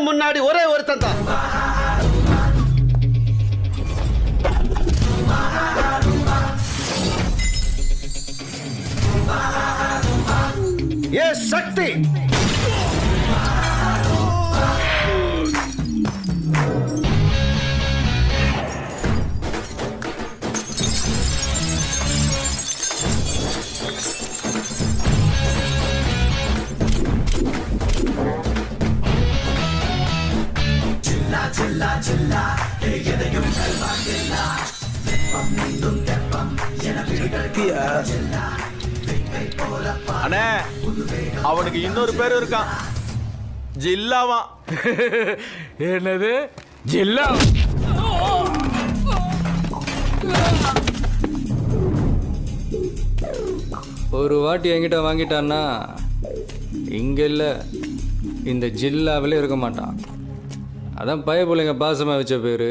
முன்னாடி ஒரே ஒருத்தன் தான். ஏ சக்தி. அண்ணே, அவனுக்கு இன்னொரு பேர் இருக்கான், ஜில்லாவா. என்னது ஜில்லா? ஒரு வாட்டி என்கிட்ட வாங்கிட்டான்னா இங்க இல்லை, இந்த ஜில்லாவிலே இருக்க மாட்டான். அதான் பயப்புள்ளைங்க பாசமாக வச்ச பேர்.